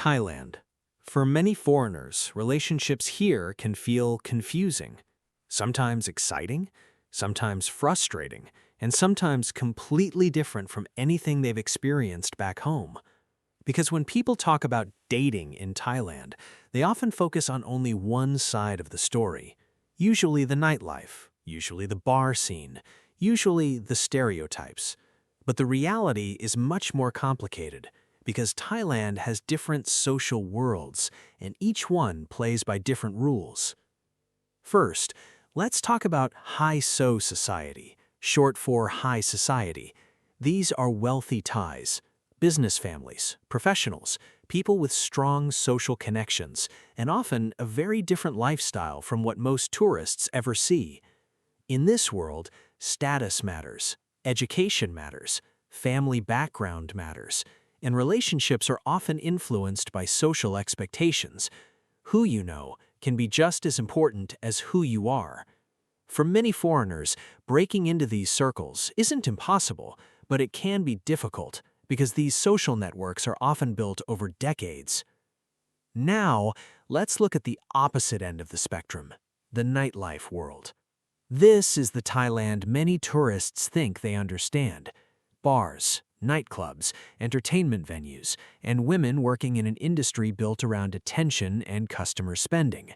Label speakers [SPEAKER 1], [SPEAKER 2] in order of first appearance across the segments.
[SPEAKER 1] Thailand. For many foreigners, relationships here can feel confusing, sometimes exciting, sometimes frustrating, and sometimes completely different from anything they've experienced back home. Because when people talk about dating in Thailand, they often focus on only one side of the story, usually the nightlife, usually the bar scene, usually the stereotypes. But the reality is much more complicated, because Thailand has different social worlds, and each one plays by different rules. First, let's talk about High So society, short for high society. These are wealthy Thais, business families, professionals, people with strong social connections, and often a very different lifestyle from what most tourists ever see. In this world, status matters, education matters, family background matters, and relationships are often influenced by social expectations. Who you know can be just as important as who you are. For many foreigners, breaking into these circles isn't impossible, but it can be difficult because these social networks are often built over decades. Now, let's look at the opposite end of the spectrum, the nightlife world. This is the Thailand many tourists think they understand. Bars, nightclubs, entertainment venues, and women working in an industry built around attention and customer spending.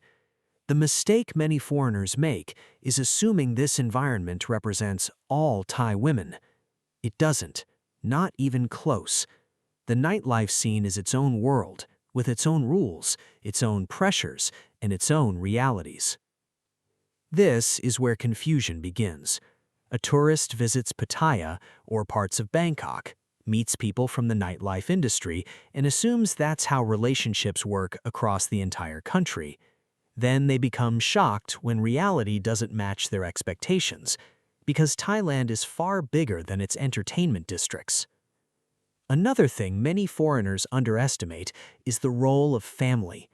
[SPEAKER 1] The mistake many foreigners make is assuming this environment represents all Thai women. It doesn't, not even close. The nightlife scene is its own world, with its own rules, its own pressures, and its own realities. This is where confusion begins. A tourist visits Pattaya or parts of Bangkok, meets people from the nightlife industry, and assumes that's how relationships work across the entire country. Then they become shocked when reality doesn't match their expectations, because Thailand is far bigger than its entertainment districts. Another thing many foreigners underestimate is the role of family.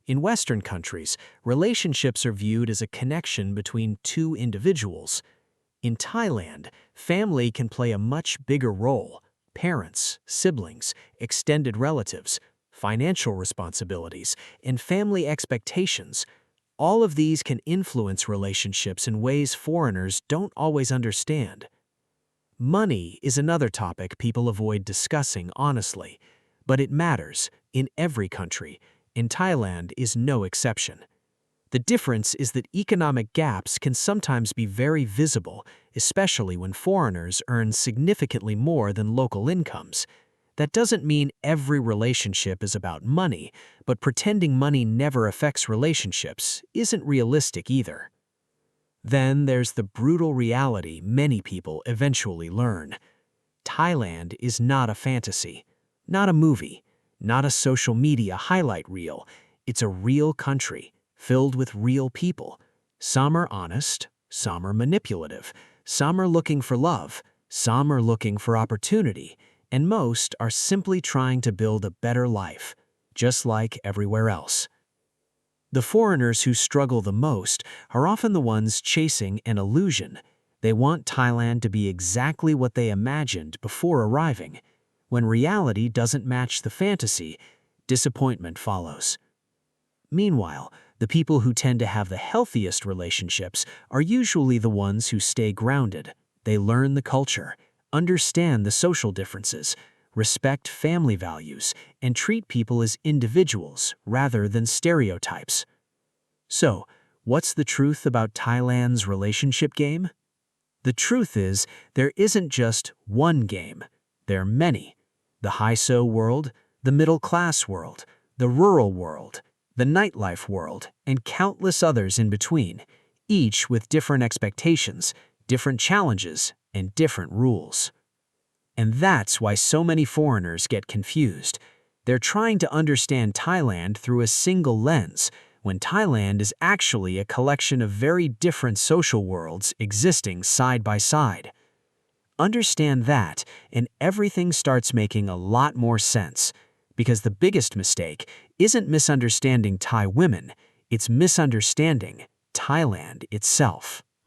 [SPEAKER 1] In Western countries, relationships are viewed as a connection between two individuals. In Thailand, family can play a much bigger role. Parents, siblings, extended relatives, financial responsibilities, and family expectations. All of these can influence relationships in ways foreigners don't always understand. Money is another topic people avoid discussing honestly, but it matters in every country, and Thailand is no exception. The difference is that economic gaps can sometimes be very visible, especially when foreigners earn significantly more than local incomes. That doesn't mean every relationship is about money, but pretending money never affects relationships isn't realistic either. Then there's the brutal reality many people eventually learn. Thailand is not a fantasy, not a movie, not a social media highlight reel. It's a real country, filled with real people. Some are honest, some are manipulative, some are looking for love, some are looking for opportunity, and most are simply trying to build a better life, just like everywhere else. The foreigners who struggle the most are often the ones chasing an illusion. They want Thailand to be exactly what they imagined before arriving. When reality doesn't match the fantasy, disappointment follows. Meanwhile, the people who tend to have the healthiest relationships are usually the ones who stay grounded. They learn the culture, understand the social differences, respect family values, and treat people as individuals rather than stereotypes. So, what's the truth about Thailand's relationship game? The truth is, there isn't just one game. There are many. The high-so world, the middle-class world, the rural world, the nightlife world, and countless others in between, each with different expectations, different challenges, and different rules. And that's why so many foreigners get confused. They're trying to understand Thailand through a single lens, when Thailand is actually a collection of very different social worlds existing side by side. Understand that, and everything starts making a lot more sense. Because the biggest mistake isn't misunderstanding Thai women, it's misunderstanding Thailand itself.